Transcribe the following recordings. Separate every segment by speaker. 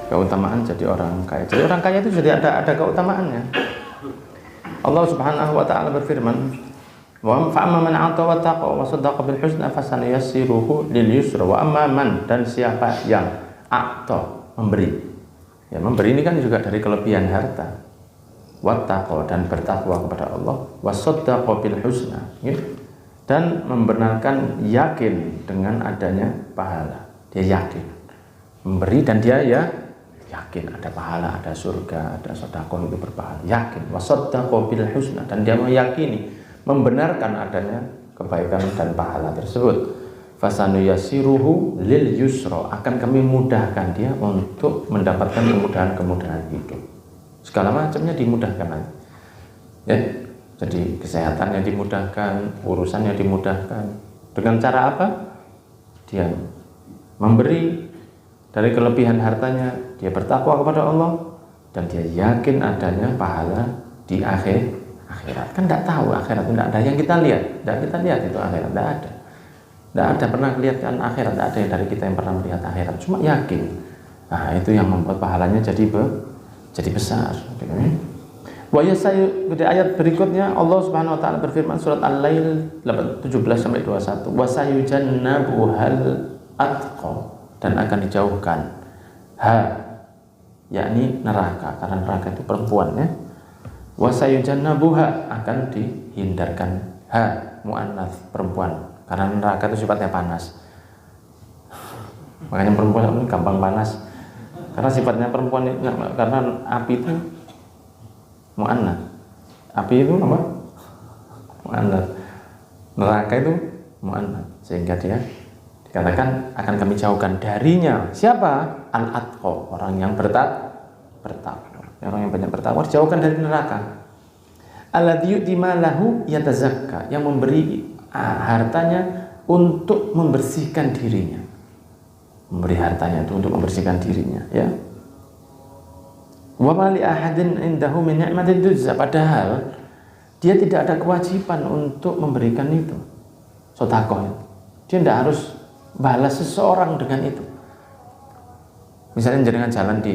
Speaker 1: keutamaan jadi orang kaya. Jadi orang kaya itu jadi ada keutamaannya. Allah Subhanahu wa taala berfirman, "Wa fa'amma man 'ata wa taqa wa saddaqa bil husna fasanuyassiruhu lil yusra." Wa amma man, dan siapa yang a'ta, memberi. Ya, memberi ini kan juga dari kelebihan harta. Wa taqa, dan bertakwa kepada Allah, wa saddaqa bil husna. Ya. Dan membenarkan, yakin dengan adanya pahala. Dia yakin memberi dan dia yakin ada pahala, ada surga, ada sedekah itu berpahala. Yakin, wasaddaqa bil husna, dan dia meyakini, membenarkan adanya kebaikan dan pahala tersebut. Fasanuyassiruhu lil yusra, akan kami mudahkan dia untuk mendapatkan kemudahan-kemudahan hidup. Segala macamnya dimudahkan. Ya, jadi kesehatannya dimudahkan, urusannya dimudahkan. Dengan cara apa? Dia memberi dari kelebihan hartanya, dia bertakwa kepada Allah, dan dia yakin adanya pahala di akhirat. Kan tidak tahu akhirat, tidak ada yang kita lihat, tidak kita lihat itu akhirat, tidak ada pernah kelihatan akhirat, tidak ada yang dari kita yang pernah melihat akhirat, cuma yakin. Nah, itu yang membuat pahalanya jadi besar. Wa yasayu, di ayat berikutnya Allah Subhanahu wa taala berfirman, surat Al-Lail 17-21, wa sayujannabuhal atqa, dan akan dijauhkan yakni neraka, karena neraka itu perempuan ya. Wa sayujannabuha, akan dihindarkan muannats, perempuan, karena neraka itu sifatnya panas. Makanya perempuan ini gampang panas, karena sifatnya perempuan, karena api itu muannats. Api itu apa? Muannats. Neraka itu muannats, sehingga dia dikatakan akan kami jauhkan darinya. Siapa? Al-atqa, orang yang bertakwa. Orang yang banyak bertakwa dijauhkan dari neraka. Alladzi yu'ti malahu yatazakka, yang memberi hartanya untuk membersihkan dirinya. Memberi hartanya itu untuk membersihkan dirinya, ya. Wa ma li ahadin indahu min ni'matin tujza, padahal dia tidak ada kewajiban untuk memberikan itu. Sedekah. Dia tidak harus balas seseorang dengan itu. Misalnya jenengan jalan di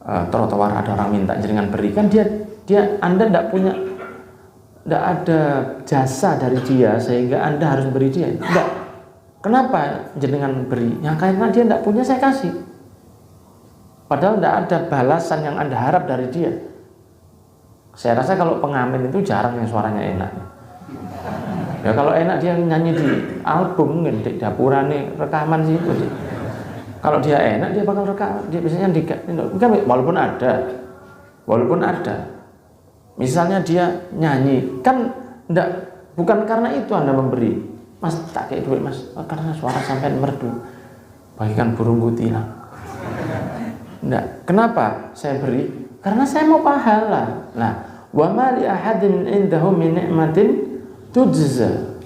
Speaker 1: trotoar, ada orang minta, jenengan berikan, Anda tidak ada jasa dari dia sehingga Anda harus beri dia. Tidak. Kenapa jenengan beri? Ya karena dia tidak punya, saya kasih. Padahal tidak ada balasan yang Anda harap dari dia. Saya rasa kalau pengamen itu jarang yang suaranya enak. Ya kalau enak dia nyanyi di album, di dapurane rekaman sih. Kalau dia enak dia bakal rekam, dia biasanya walaupun ada. Misalnya dia nyanyi, kan bukan karena itu Anda memberi. Mas tak kayak duit mas, karena suara sampai merdu, bagikan burung kutilang. Enggak. Kenapa saya beri? Karena saya mau pahala. Nah, wa ma li ahadin indahu min ni'matin tujza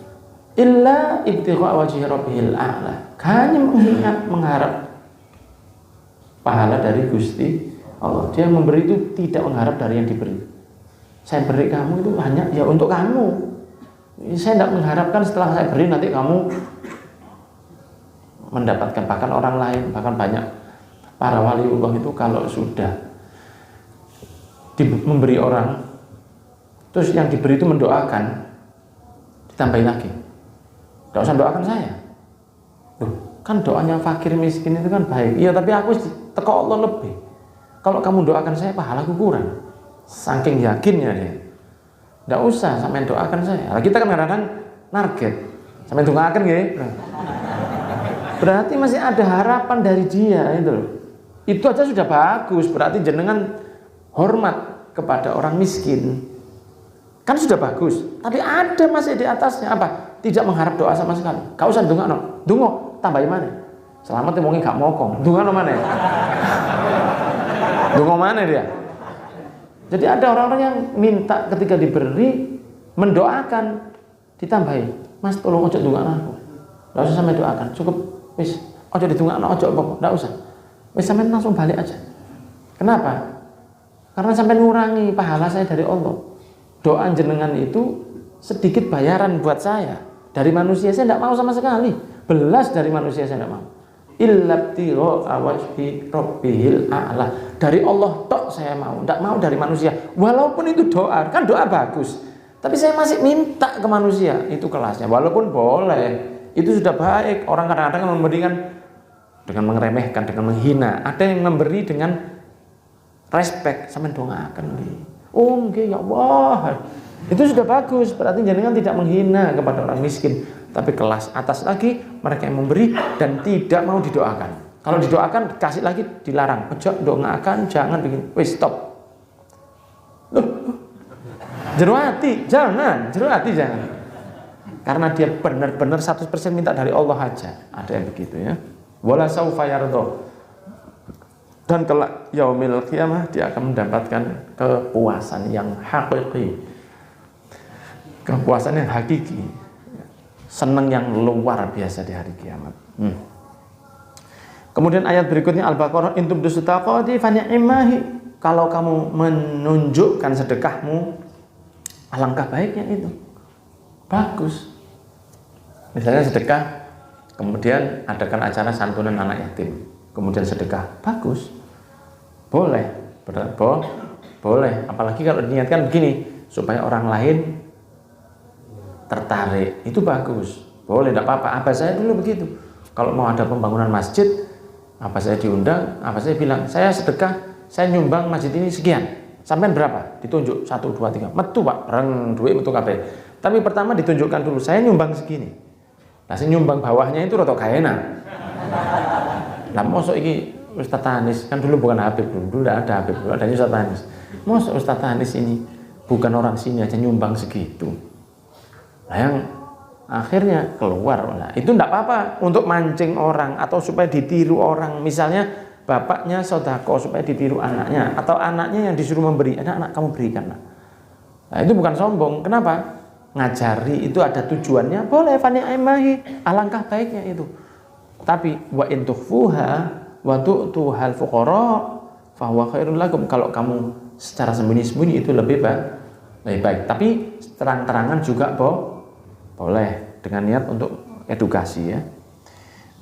Speaker 1: illa ibtigha wajhi rabbihil a'la. Hanya mengharap pahala dari Gusti Allah. Dia memberi itu tidak mengharap dari yang diberi. Saya beri kamu itu hanya ya untuk kamu. Saya tidak mengharapkan setelah saya beri nanti kamu mendapatkan, bahkan orang lain, bahkan banyak para waliullah itu kalau sudah memberi orang, terus yang diberi itu mendoakan, ditambahin lagi, tidak usah doakan saya. Loh, kan doanya fakir miskin itu kan baik. Iya, tapi aku teko Allah lebih. Kalau kamu doakan saya, pahalaku kurang. Saking yakinnya dia. Tidak usah sampai doakan saya. Nah, kita kan kadang-kadang target sampai doakan ya. Berarti masih ada harapan dari dia itu loh. Itu aja sudah bagus. Berarti jenengan hormat kepada orang miskin. Kan sudah bagus. Tapi ada masih di atasnya apa? Tidak mengharap doa sama sekali. Gak usah dungakno. Dungo tambahin mana? Selamat mungkin gak mokong. Dungakno mana? Dungo mana dia? Jadi ada orang-orang yang minta ketika diberi mendoakan, ditambahin. Mas tolong ojo dungakno aku. Gak usah sampai doakan. Cukup wis ojo didungakno, ojo apa. Gak usah. Wis sampai langsung balik aja. Kenapa? Karena sampai ngurangi pahala saya dari Allah. Doa jenengan itu sedikit bayaran buat saya. Dari manusia saya tidak mau sama sekali. Belas dari manusia saya tidak mau. illa ibtigha'a wajhi rabbihil a'la. Dari Allah tok saya mau, tidak mau dari manusia. Walaupun itu doa, kan doa bagus. Tapi saya masih minta ke manusia, itu kelasnya. Walaupun boleh, itu sudah baik. Orang kadang-kadang memberikan dengan meremehkan, dengan menghina. Ada yang memberi dengan respect, sampean doakan nggih. Oh nggih ya Allah. Itu sudah bagus, berarti jenengan tidak menghina kepada orang miskin. Tapi kelas atas lagi, mereka yang memberi dan tidak mau didoakan. Kalau didoakan, dikasih lagi, dilarang. Ojo doakan, jangan bikin. Wis stop. Loh, jero ati, jangan. Karena dia benar-benar 100% minta dari Allah aja. Ada yang begitu ya. Wala saufa yardha. Dan kelak yaumil qiyamah dia akan mendapatkan kepuasan yang hakiki. Kepuasan yang hakiki. Senang yang luar biasa di hari kiamat. Kemudian ayat berikutnya Al-Baqarah in tubdu sadaqati fa ni'mahi. Kalau kamu menunjukkan sedekahmu, alangkah baiknya itu. Bagus. Misalnya sedekah, kemudian adakan acara santunan anak yatim, kemudian sedekah, bagus. Boleh, boleh. Apalagi kalau diniatkan begini, supaya orang lain tertarik, itu bagus, boleh, tidak apa-apa. Abah saya dulu begitu, kalau mau ada pembangunan masjid, abah saya diundang, abah saya bilang, saya sedekah, saya nyumbang masjid ini sekian, sampean berapa? Ditunjuk, 1, 2, 3, metu pak, bareng duit metu kabeh. Tapi pertama ditunjukkan dulu, saya nyumbang segini. Nah, saya nyumbang bawahnya itu rotok kaena. Lah mosok iki Ustaz Tanis, kan dulu bukan Habib, dulu tidak ada Habib, dulu adanya Ustaz Tanis. Mosok Ustaz Tanis ini bukan orang sini aja nyumbang segitu. Nah, yang akhirnya keluar, nah, itu tidak apa-apa untuk mancing orang atau supaya ditiru orang. Misalnya bapaknya sodako supaya ditiru anaknya, atau anaknya yang disuruh memberi, anak kamu berikan. Nah, itu bukan sombong. Kenapa? Ngajari itu ada tujuannya, boleh fani aimahi, alangkah baiknya itu. Tapi wa in tukhfuha wa tu'tuhal fuqara fa huwa khairul lakum. Kalau kamu secara sembunyi-sembunyi itu lebih baik. Tapi terang-terangan juga boleh dengan niat untuk edukasi ya.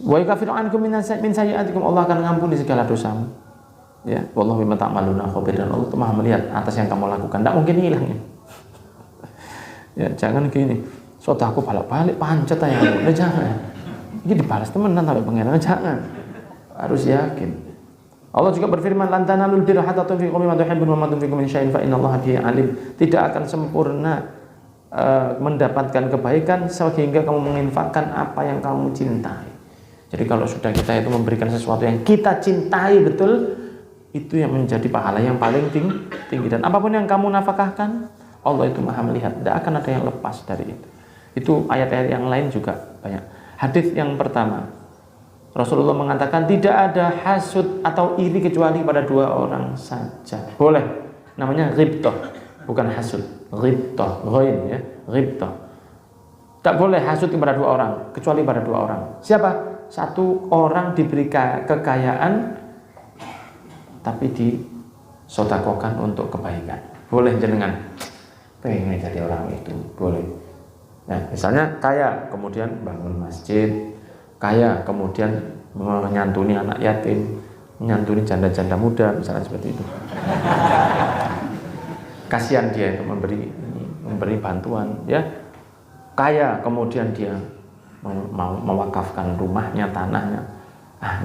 Speaker 1: Wa yakfiru ankum min sayyi'atikum, Allah akan mengampuni segala dosamu. Ya, wallahu bima ta'maluna khabir, dan Allah Maha melihat atas yang kamu lakukan. Tidak mungkin hilang ya. Ya, jangan gini. Sedekahku balik-balik pancet aja. Jangan. Ini dibalas temenan sampai pengenan, jangan. Harus yakin. Allah juga berfirman, lan tanalul birra hatta tunfiqu mimma tuhibbun wa ma tunfiqu min syai'in fa innallaha bihi alim. Tidak akan sempurna mendapatkan kebaikan sehingga kamu menginfakkan apa yang kamu cintai. Jadi kalau sudah kita itu memberikan sesuatu yang kita cintai betul, itu yang menjadi pahala yang paling tinggi. Dan apapun yang kamu nafkahkan, Allah itu Maha melihat, tidak akan ada yang lepas dari itu. Itu ayat-ayat yang lain juga banyak. Hadis yang pertama, Rasulullah mengatakan tidak ada hasud atau iri kecuali pada 2 orang saja. Boleh, namanya ghibtah, bukan hasud. Ghibtah, ghain ya, ghibtah. Tak boleh hasud kepada 2 orang, kecuali pada 2 orang. Siapa? 1 orang diberi kekayaan, tapi disedekahkan untuk kebaikan. Boleh jenengan pengen jadi orang itu, boleh. Nah, misalnya kaya kemudian bangun masjid, kaya kemudian menyantuni anak yatim, menyantuni janda-janda muda, misalnya seperti itu. Kasihan dia itu memberi bantuan, ya. Kaya kemudian dia mau mewakafkan rumahnya, tanahnya.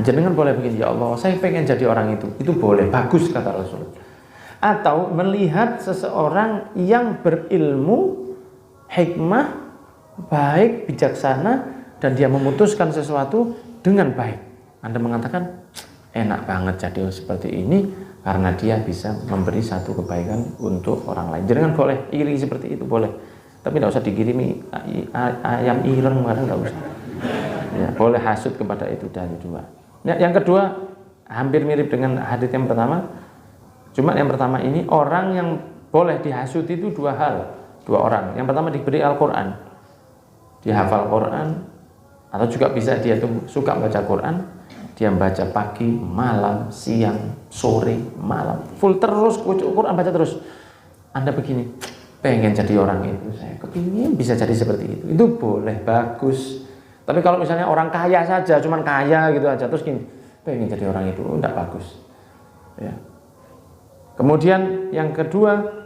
Speaker 1: Jenengan boleh begini, ya Allah, saya pengen jadi orang itu. Itu boleh, bagus kata Rasul. Atau melihat seseorang yang berilmu, hikmah, baik, bijaksana, dan dia memutuskan sesuatu dengan baik. Anda mengatakan enak banget jadi seperti ini karena dia bisa memberi satu kebaikan untuk orang lain. Jangan boleh iri seperti itu, boleh. Tapi tidak usah dikirimi ayam ireng, tidak usah. Ya, boleh hasud kepada itu dari 2. Ya, yang kedua hampir mirip dengan hadits yang pertama. Cuma yang pertama ini orang yang boleh dihasut itu 2 hal, 2 orang. Yang pertama diberi Al-Quran, dia hafal Quran, atau juga bisa dia tuh suka baca Quran, dia baca pagi, malam, siang, sore, malam, full terus Quran baca terus. Anda begini, pengen jadi orang itu, saya kepingin bisa jadi seperti itu boleh, bagus. Tapi kalau misalnya orang kaya saja, cuman kaya gitu aja, terus gini, pengen jadi orang itu, enggak bagus. Ya. Kemudian yang kedua,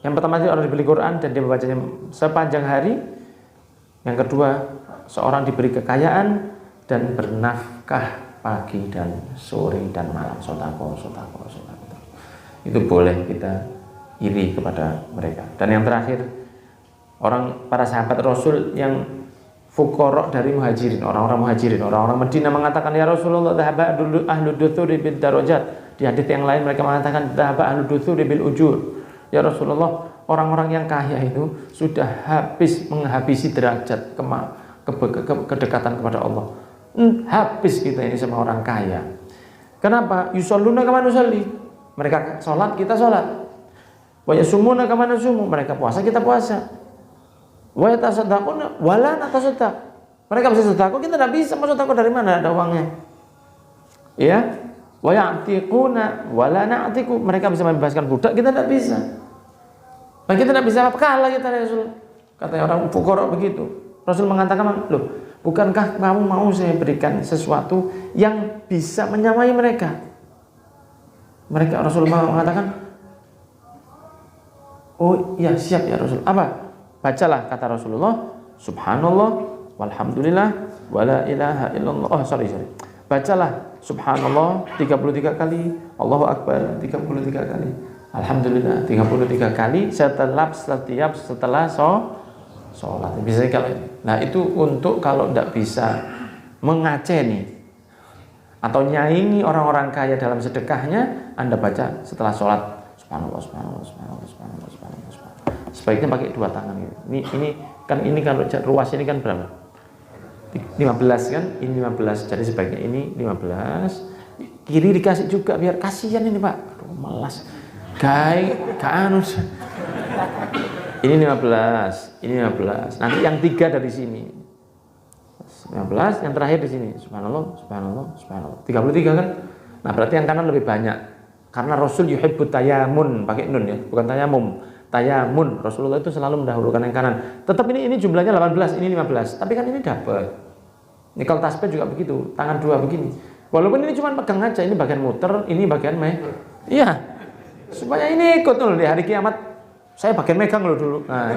Speaker 1: yang pertama itu orang diberi Quran dan dia membacanya sepanjang hari. Yang kedua, seorang diberi kekayaan dan bernafkah pagi dan sore dan malam, sodako. Itu boleh kita iri kepada mereka. Dan yang terakhir, para sahabat Rasul yang fuqara dari muhajirin, orang-orang muhajirin, orang-orang Madinah mengatakan, ya Rasulullah, dhahaba ahlu duthuri bid darajat. Di hadits yang lain mereka mengatakan, dhahaba ahlu duthuri bil ujur. Ya Rasulullah, orang-orang yang kaya itu sudah menghabisi derajat kedekatan kepada Allah. Habis kita ini sama orang kaya. Kenapa? Yusalluna kama nusalli. Mereka sholat, kita sholat. Wa yasumuna kama nasumu. Mereka puasa, kita puasa. Wa yatasaddaquna wala natasaddaq. Mereka bisa sedekah, kita tidak bisa. Mau sedekah dari mana? Ada uangnya. Ya. Wa ya'tiquna wala na'tiqu. Mereka bisa membebaskan budak, kita tidak bisa. Nah, kita tidak bisa kalah kita Rasul. Kata orang fuqara begitu. Rasul mengatakan, loh, bukankah kamu mau saya berikan sesuatu yang bisa menyamai mereka? Mereka Rasulullah mengatakan, oh iya siap ya Rasul. Apa? Bacalah kata Rasulullah, Subhanallah, walhamdulillah, wala ilaha illallah. Oh sorry. Bacalah Subhanallah 33 kali, Allahu Akbar 33 kali, Alhamdulillah 33 kali setelah sholat. Bisa kalau, nah itu untuk kalau tidak bisa mengaceni atau nyaingi orang-orang kaya dalam sedekahnya, Anda baca setelah sholat Subhanallah. Sebaiknya pakai dua tangan gitu. Ini kalau ruas ini kan berapa? 15 kan? Ini 15. Jadi sebaiknya ini 15. Kiri dikasih juga biar kasihan ini Pak. Aduh, malas. Ini 15, ini 15. Nanti yang 3 dari sini. 15, yang terakhir di sini. Subhanallah. 33 kan? Nah, berarti yang kanan lebih banyak. Karena Rasul yuhibbut tayamun, pakai nun ya, bukan tayamum. Tayamun. Rasulullah itu selalu mendahulukan yang kanan. Tetap ini jumlahnya 18, ini 15. Tapi kan ini double. Ini kalau tasbih juga begitu, tangan dua begini. Walaupun ini cuma pegang aja, ini bagian muter, ini bagian iya. Supaya ini ikut loh di hari kiamat. Saya bagian megang loh dulu. Nah,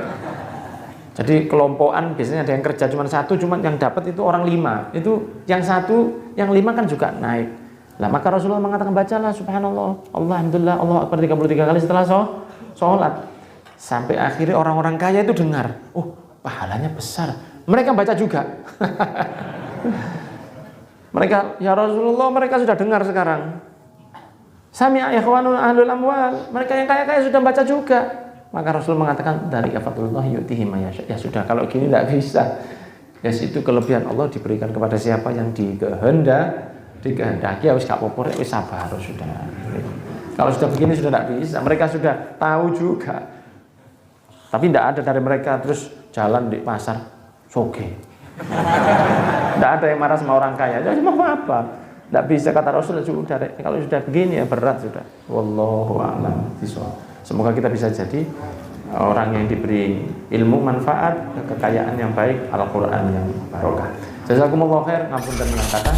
Speaker 1: jadi kelompokan biasanya ada yang kerja cuma satu, cuma yang dapat itu orang 5. Itu yang satu, yang 5 kan juga naik. Lah maka Rasulullah mengatakan bacalah Subhanallah, Alhamdulillah, Allahu Akbar 33 kali setelah sholat. Sampai akhirnya orang-orang kaya itu dengar, oh pahalanya besar. Mereka baca juga. Mereka, ya Rasulullah, mereka sudah dengar sekarang. Sami'a ikhwanun ahlul amwal. Mereka yang kaya-kaya sudah baca juga. Maka Rasul mengatakan dari fadlullah yu'tihi may yasha. Ya sudah, kalau gini tidak bisa. Ya itu kelebihan Allah diberikan kepada siapa yang dikehendaki. Ya wis gak apa-apa, wis sabar sudah. Kalau sudah begini sudah tidak bisa. Mereka sudah tahu juga. Tapi tidak ada dari mereka terus jalan di pasar soge. Tidak ada yang marah sama orang kaya. Jadi mau apa? Tidak bisa, kata Rasul sudah. Kalau sudah begini ya berat sudah. Wallahu a'lam bishawab. Semoga kita bisa jadi orang yang diberi ilmu manfaat, kekayaan yang baik, Al-Quran yang barokah. Jazakumullah khair, ngapunten kata.